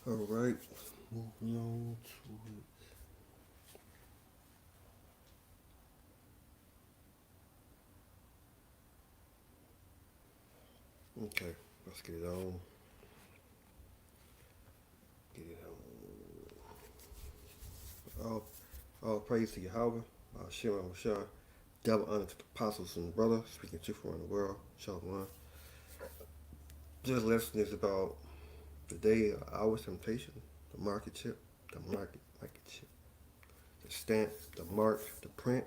All right, moving on to it. Okay, let's get it on. Get it on. All praise to Yahweh. Shema Shah. Double honor to the apostles and brothers speaking truth around the world. Shalom. This lesson is about the day of our temptation, the market chip, market chip, the stamp, the mark, the print.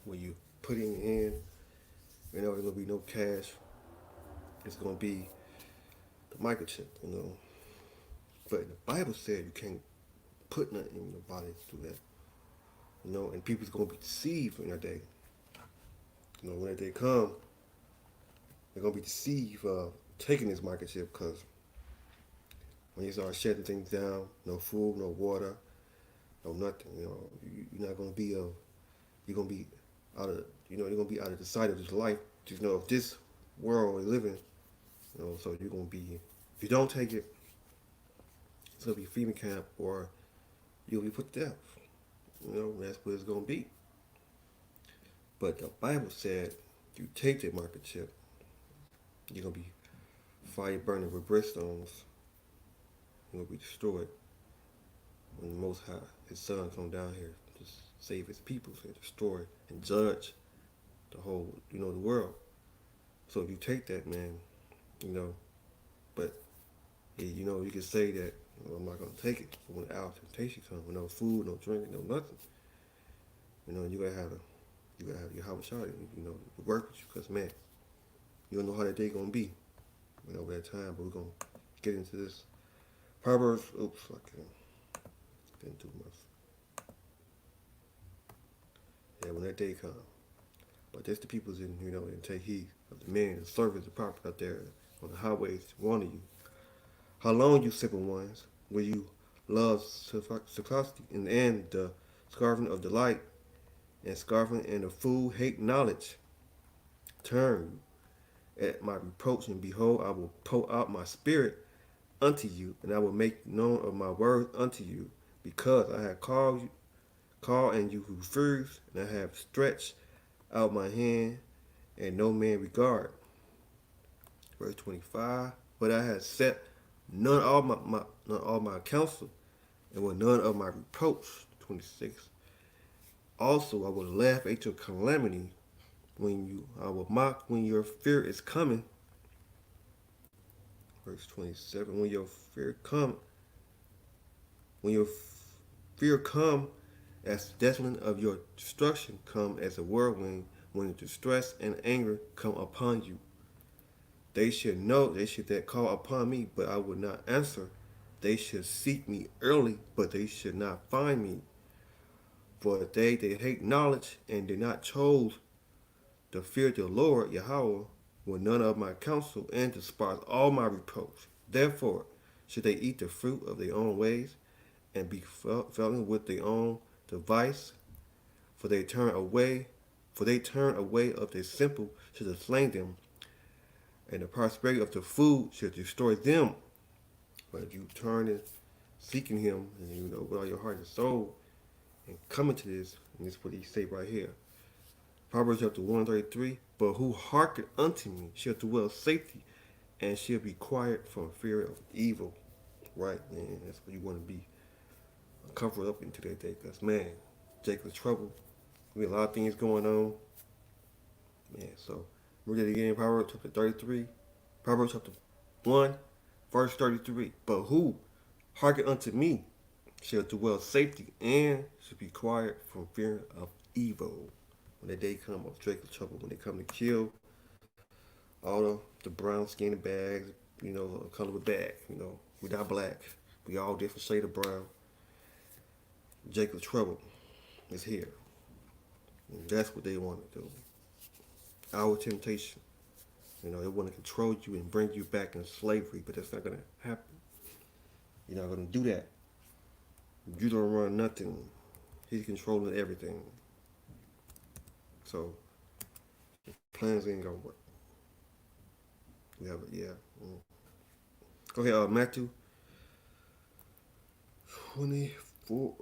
When you put it in, there's gonna be no cash. It's gonna be the microchip. But the Bible said you can't put nothing in your body to do that. And people's gonna be deceived in that day. When that day come, they're gonna be deceived taking this microchip because when you start shutting things down, no food, no water, no nothing. You're not gonna be you're gonna be out of you're gonna be out of the sight of this life. Of this world we live in. So you're gonna be if you don't take it, it's gonna be FEMA camp or you'll be put to death. That's what it's gonna be. But the Bible said you take that microchip, you're gonna be fire burning with brimstones. You're gonna be destroyed when the Most High, His Son, come down here to save His people, to destroy and judge the whole, the world. So if you take that, man, you know, but yeah, you can say that I'm not gonna take it. But when the hour of temptation comes, with no food, no drink, no nothing, you gotta have your house shot, to work with you, cause man, you don't know how that day gonna be, over that time. But we're gonna get into this Proverbs. Oops, I can't. Didn't do much. Yeah, when that day comes. But there's the people's and take heed of the men and servants and prophets out there on the highways warning you. How long, you simple ones, will you love simplicity and the scarfing of delight, and scarfing and the fool hate knowledge? Turn at my reproach, and behold, I will pour out my spirit unto you, and I will make known of my word unto you, because I have called and you refused, and I have stretched out my hand, and no man regard. Verse 25. But I have set none all my counsel, and with none of my reproach. 26. Also I will laugh at your calamity I will mock when your fear is coming. Verse 27. When your fear come as the desolation of your destruction come as a whirlwind, when the distress and anger come upon you. They should that call upon me, but I would not answer. They should seek me early, but they should not find me. For they hate knowledge and did not chose to fear the Lord Yahweh, with none of my counsel, and despise all my reproach. Therefore should they eat the fruit of their own ways, and be felon with their own device. For they turn away of the simple should slay them, and the prosperity of the food should destroy them. But if you turn and seeking Him, and with all your heart and soul, and coming to this, and this is what He say right here. Proverbs chapter 133. But who hearken unto me shall dwell safety, and shall be quiet from fear of evil. Right, man. That's what you want to be comfort up into that day. Because, man, Jacob's trouble. We have a lot of things going on. Man, so read it again. Proverbs chapter 33. Proverbs chapter 1, verse 33. But who hearken unto me shall dwell safety, and shall be quiet from fear of evil. When that day come of Jacob's trouble, when they come to kill all the brown skin bags, color of bag, we're not black. We all different shade of brown. Jacob's trouble is here. And that's what they want to do. Our temptation. They want to control you and bring you back in slavery, but that's not going to happen. You're not going to do that. You don't run nothing. He's controlling everything. So, plans ain't going to work. We have it, yeah. Okay, Matthew 24,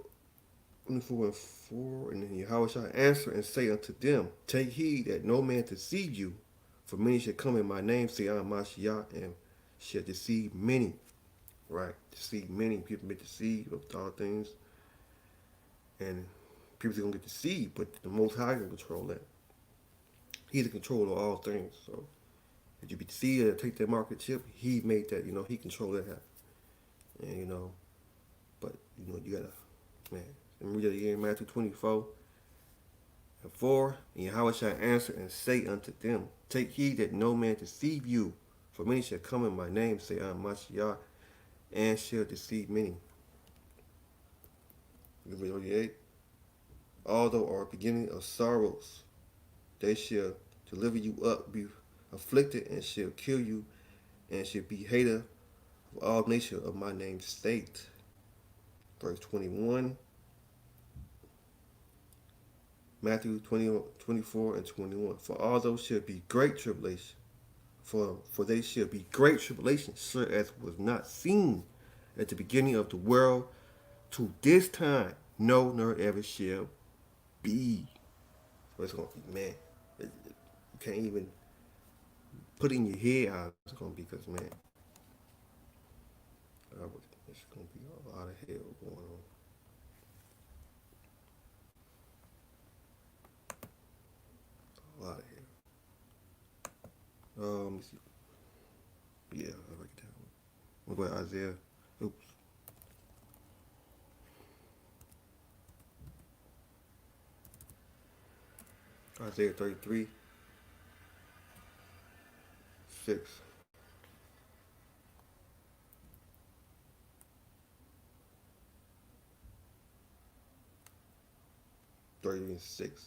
24 and 4. And then Yahweh shall answer and say unto them, take heed that no man deceive you, for many shall come in my name, say I am Mashiach, and shall deceive many. Right? Deceive many. People get deceived of all things. And people are going to get deceived, but the Most High can control that. He's in control of all things. So if you be deceived and take that market chip, he made that, he controlled that happen. And, but, you got to, man. And read that again, Matthew 24 and 4. And Yahweh shall answer and say unto them, take heed that no man deceive you, for many shall come in my name, say I am Mashiach, and shall deceive many. Verse 38. Although are beginning of sorrows, they shall deliver you up, be afflicted, and shall kill you, and shall be hated of all nations of my name's sake. Verse 21. Matthew 20, 24 and 21. For although shall be great tribulation, for they shall be great tribulation, such as was not seen at the beginning of the world to this time, no, nor ever shall be. So it's going to be, man, you can't even put in your head how it's going to be, because, man, it's going to be a lot of hell going on. A lot of hell. Let me see. Yeah, I'll write it down. What about Isaiah? Oops. Isaiah 33, 6. And 6.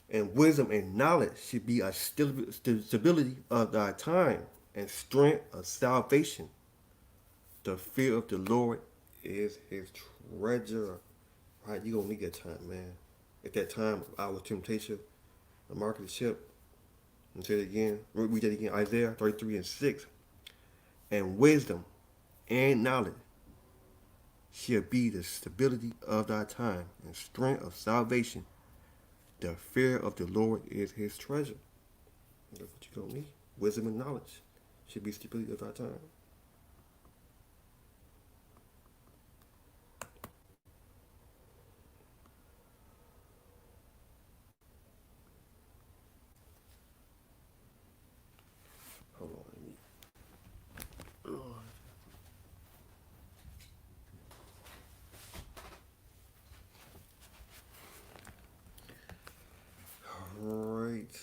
And wisdom and knowledge should be a stability of thy time, and strength of salvation. The fear of the Lord is his treasure. Right, you gonna need that time, man. At that time, our temptation, the mark of the ship. And say it again. Read that again. Isaiah 33 and 6. And wisdom and knowledge shall be the stability of thy time, and strength of salvation. The fear of the Lord is his treasure. That's what you're going to need. Wisdom and knowledge should be stability of thy time. Hold on. All right.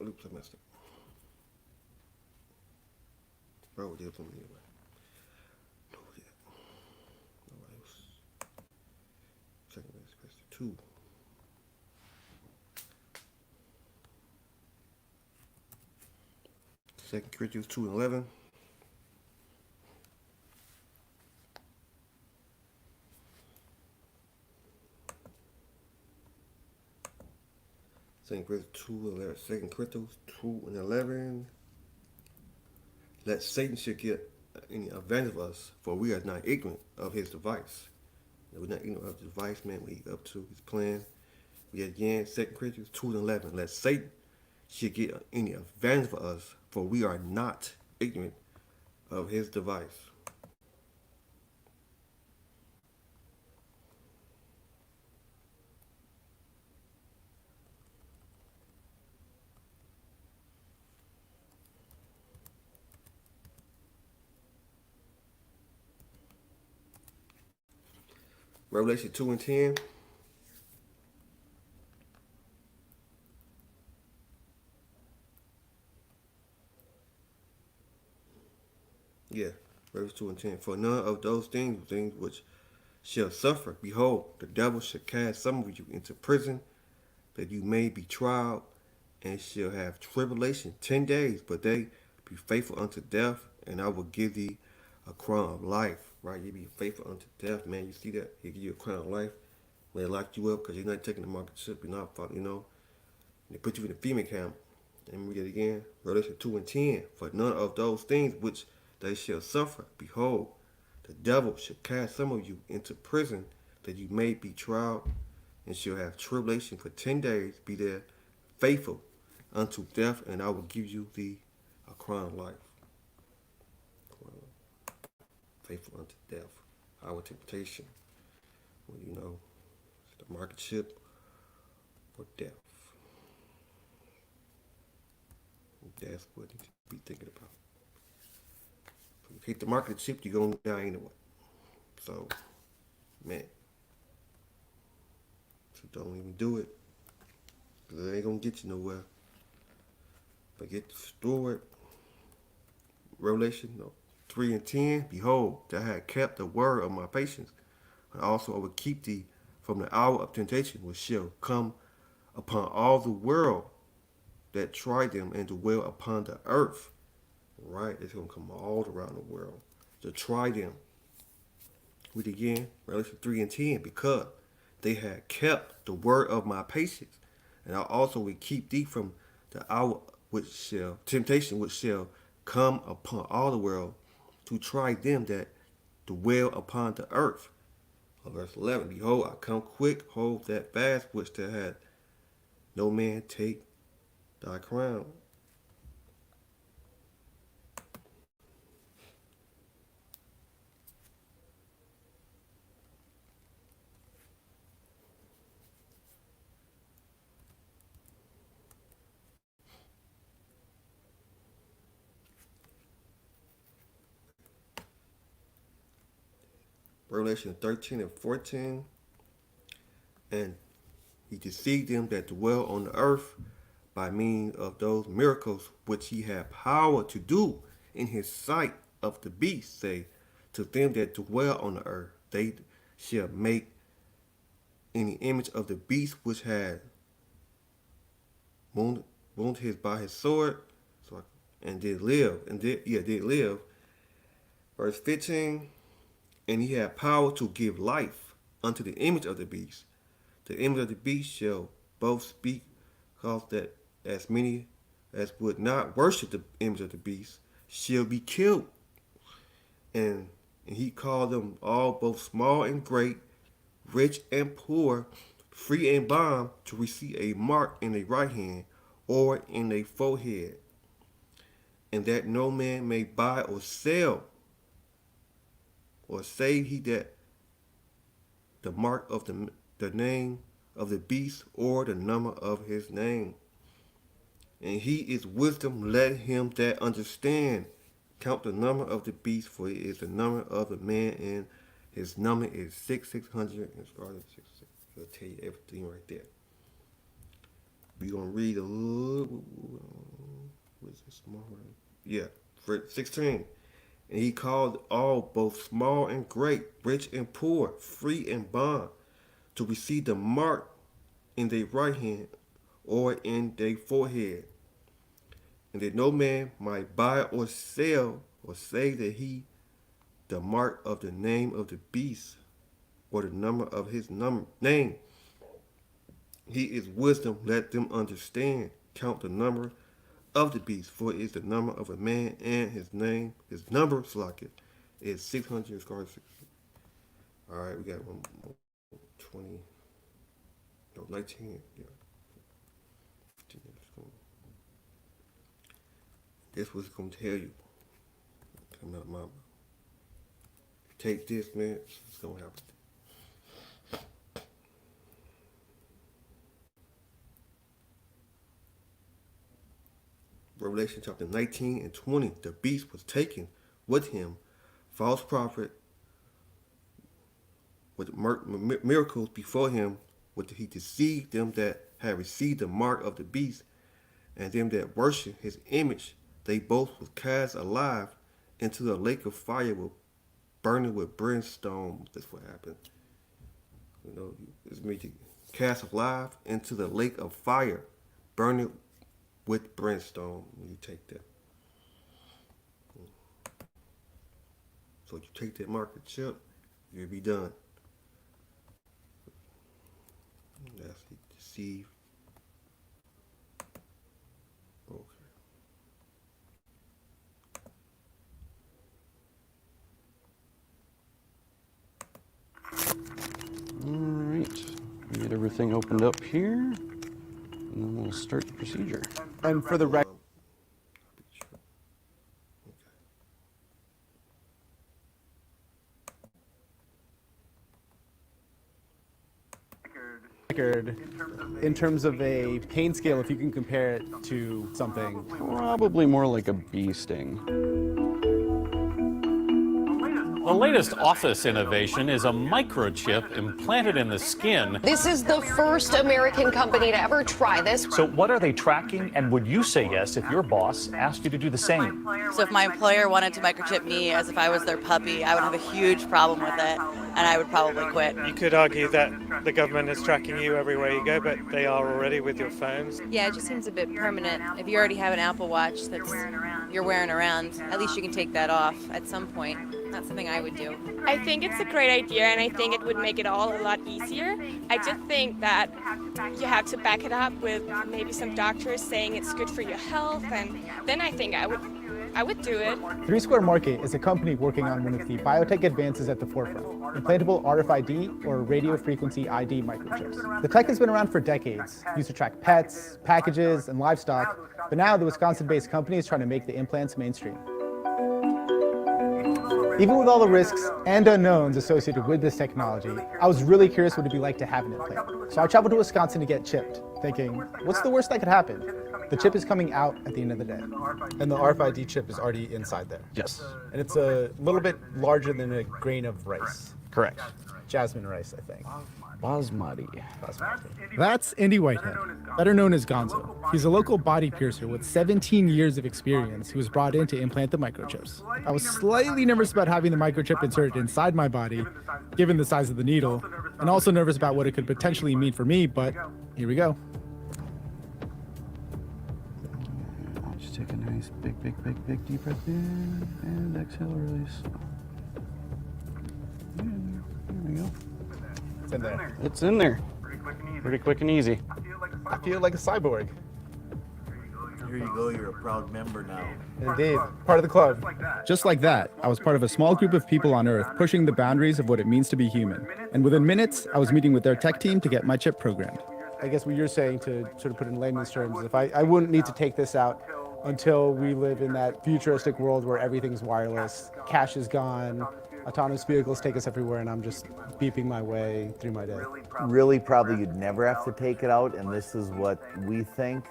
Oops, I messed up. Bro, did something anyway. No, yeah. Nobody else. Second base question 2. Second Corinthians 2 and 11. Second Corinthians 2 and 11. Let Satan should get any advantage of us, for we are not ignorant of his device. We're not ignorant of the device, man, what he's up to, his plan. We again, 2 Corinthians 2 and 11. Let Satan should get any advantage of us, for we are not ignorant of his device. Revelation 2 and 10. Yeah, Revelation 2 and 10. For none of those things which shall suffer, behold, the devil shall cast some of you into prison, that you may be tried, and shall have tribulation 10 days, but they be faithful unto death, and I will give thee a crown of life. Right, you be faithful unto death, man. You see that? He give you a crown of life. When they lock you up because you're not taking the market ship, you're not, they put you in the FEMA camp. And we read it again. Revelation 2 and 10. For none of those things which they shall suffer, behold, the devil shall cast some of you into prison, that you may be tried, and shall have tribulation for 10 days. Be there faithful unto death, and I will give you a crown of life. Faithful unto death. Our temptation. Well, it's the market ship or death. That's what you should be thinking about. If you take the market ship, you're going to die anyway. So, man. So don't even do it. Because it ain't going to get you nowhere. But get destroyed. Revelation 3 and 10. Behold, I had kept the word of my patience. And also I will keep thee from the hour of temptation, which shall come upon all the world that try them and dwell upon the earth. Right? It's going to come all around the world to try them. Read again, Revelation 3 and 10. Because they had kept the word of my patience, and I also will keep thee from the hour temptation which shall come upon all the world to try them that dwell upon the earth. Verse 11, behold, I come quick, hold that fast which there had no man take thy crown. Revelation 13 and 14, and he deceived them that dwell on the earth by means of those miracles which he had power to do in his sight of the beast, say, to them that dwell on the earth, they shall make any image of the beast which had wounded by his sword, and did live. Verse 15, and he had power to give life unto the image of the beast. The image of the beast shall both speak, cause that as many as would not worship the image of the beast shall be killed. And he called them all, both small and great, rich and poor, free and bond, to receive a mark in their right hand or in their forehead, and that no man may buy or sell, or save he that the mark of the name of the beast or the number of his name. And he is wisdom, let him that understand count the number of the beast, for it is the number of the man, and his number is 600 and starting 6. It'll tell you everything right there. We're gonna read a little. What is this? Yeah, 16. And he called all, both small and great, rich and poor, free and bond, to receive the mark in their right hand or in their forehead, and that no man might buy or sell or say that he the mark of the name of the beast or the number of his name. He is wisdom, let them understand. Count the number of the beast, for it is the number of a man, and his number, Slack it, is 600 scars. All right, we got one more, 20, no, 19, yeah. This was going to tell you. Come out, mama. Take this, man. It's going to happen. Revelation chapter 19 and 20. The beast was taken with him, false prophet, with miracles before him, with he deceived them that had received the mark of the beast, and them that worship his image. They both was cast alive into the lake of fire, with burning with brimstone. That's what happened. It's me to cast alive into the lake of fire, burning with brimstone. When you take that, so you take that market chip, you'll be done. That's the deceive. Oh, everything opened up here, and then we'll start the procedure. And for the record, in terms of a pain scale, if you can compare it to something. Probably more like a bee sting. The latest office innovation is a microchip implanted in the skin. This is the first American company to ever try this. So what are they tracking, and would you say yes if your boss asked you to do the same? So if my employer wanted to microchip me as if I was their puppy, I would have a huge problem with it, and I would probably quit. You could argue that the government is tracking you everywhere you go, but they are already with your phones. Yeah, it just seems a bit permanent. If you already have an Apple Watch that's you're wearing around, at least you can take that off at some point. That's something I would do. I think it's a great idea, and I think it would make it all a lot easier. I just think that you have to back it up with maybe some doctors saying it's good for your health, and then I think I would do it. Three Square Market is a company working on one of the biotech advances at the forefront, implantable RFID or radio frequency ID microchips. The tech has been around for decades, used to track pets, packages, and livestock, but now the Wisconsin-based company is trying to make the implants mainstream. Even with all the risks and unknowns associated with this technology, I was really curious what it'd be like to have an implant. So I traveled to Wisconsin to get chipped, thinking, what's the worst that could happen? The chip is coming out at the end of the day. And the RFID chip is already inside there. Yes. And it's a little bit larger than a grain of rice. Correct. Jasmine rice, I think. Basmati. That's Andy Whitehead, better known as Gonzo. He's a local body piercer with 17 years of experience who was brought in to implant the microchips. I was slightly nervous about having the microchip inserted inside my body, given the size of the needle, and also nervous about what it could potentially mean for me, but here we go. Just take a nice big deep breath in, and exhale, release. And there we go. It's in there. It's in there. Pretty quick and easy. I feel like a cyborg. Here you go, you're a proud member now. Indeed, part of the club. Just like that, I was part of a small group of people on Earth pushing the boundaries of what it means to be human. And within minutes, I was meeting with their tech team to get my chip programmed. I guess what you're saying, to sort of put it in layman's terms, if I wouldn't need to take this out until we live in that futuristic world where everything's wireless, cash is gone, autonomous vehicles take us everywhere, and I'm just beeping my way through my day. Really, probably you'd never have to take it out, and this is what we think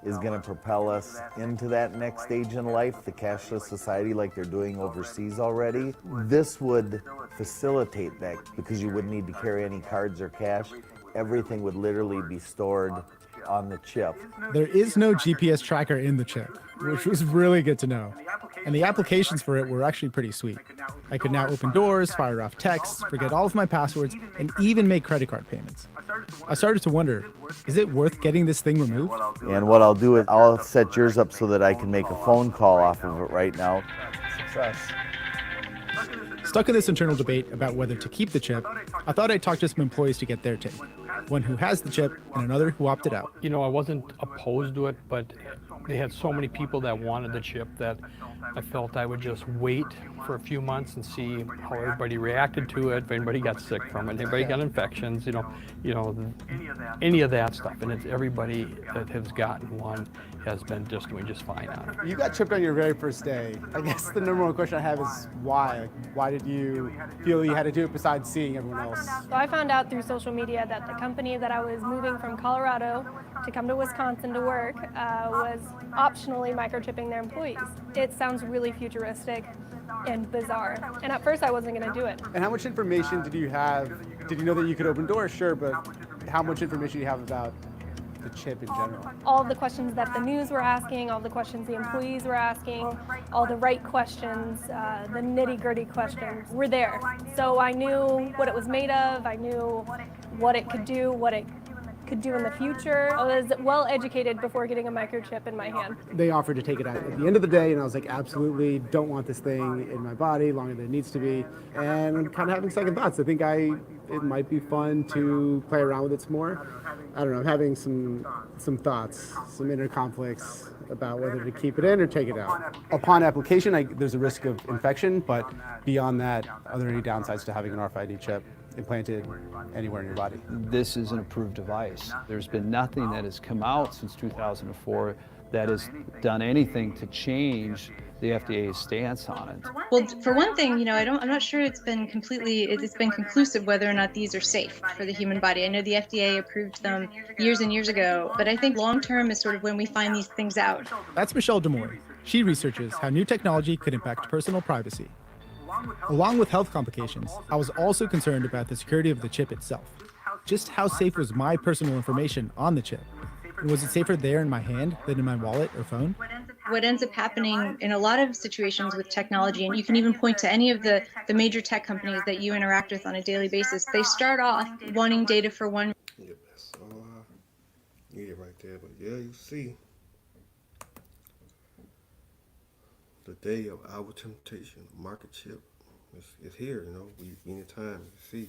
is going to propel us into that next stage in life, the cashless society like they're doing overseas already. This would facilitate that because you wouldn't need to carry any cards or cash. Everything would literally be stored on the chip. There is no GPS tracker in the chip, which was really good to know. And the applications for it were actually pretty sweet. I could now open doors, fire off texts, forget all of my passwords, and even make credit card payments. I started to wonder, is it worth getting this thing removed? And what I'll do is I'll set yours up so that I can make a phone call off of it right now. Success. Stuck in this internal debate about whether to keep the chip, I thought I'd talk to some employees to get their take. One who has the chip and another who opted out. You know, I wasn't opposed to it, but they had so many people that wanted the chip that I felt I would just wait for a few months and see how everybody reacted to it, if anybody got sick from it, if anybody got infections, you know, any of that stuff. And it's everybody that has gotten one has been just doing just fine on it. You got chipped on your very first day. I guess the number one question I have is why? Like, why did you feel you had to do it besides seeing everyone else? So I found out through social media that the company that I was moving from Colorado to come to Wisconsin to work was optionally microchipping their employees. It sounds really futuristic and bizarre. And at first I wasn't going to do it. And how much information did you have? Did you know that you could open doors? Sure, but how much information do you have about the chip in general? All the questions that the news were asking, all the questions the employees were asking, all the right questions, the nitty-gritty questions were there. So I knew what it was made of, I knew what it could do, what it could do in the future. I was well educated before getting a microchip in my hand. They offered to take it out at the end of the day, and I was like, absolutely don't want this thing in my body longer than it needs to be. And I'm kind of having second thoughts. I think it might be fun to play around with it some more. I don't know, I'm having some thoughts, some inner conflicts about whether to keep it in or take it out. Upon application, there's a risk of infection, but beyond that, are there any downsides to having an RFID chip? implanted anywhere in your body. This is an approved device. There's been nothing that has come out since 2004 that has done anything to change the FDA's stance on it. Well, for one thing, I'm not sure it's been conclusive whether or not these are safe for the human body. I know the FDA approved them years and years ago, but I think long term is sort of when we find these things out. That's Michelle DeMoy. She researches how new technology could impact personal privacy. Along with health complications, I was also concerned about the security of the chip itself. Just how safe was my personal information on the chip? And was it safer there in my hand than in my wallet or phone? What ends up happening in a lot of situations with technology, and you can even point to any of the major tech companies that you interact with on a daily basis, they start off wanting data for one. Yeah, that's all I need it right there. But yeah, you see, the day of our temptation, market chip, is here. We need time. You see,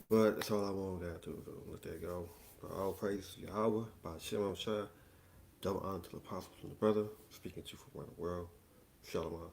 but that's all I wanted to do. Let that go. For all praise to Yahweh, by Shem Shah, double honor to the apostles and the brother, speaking to you from around the world. Shalom.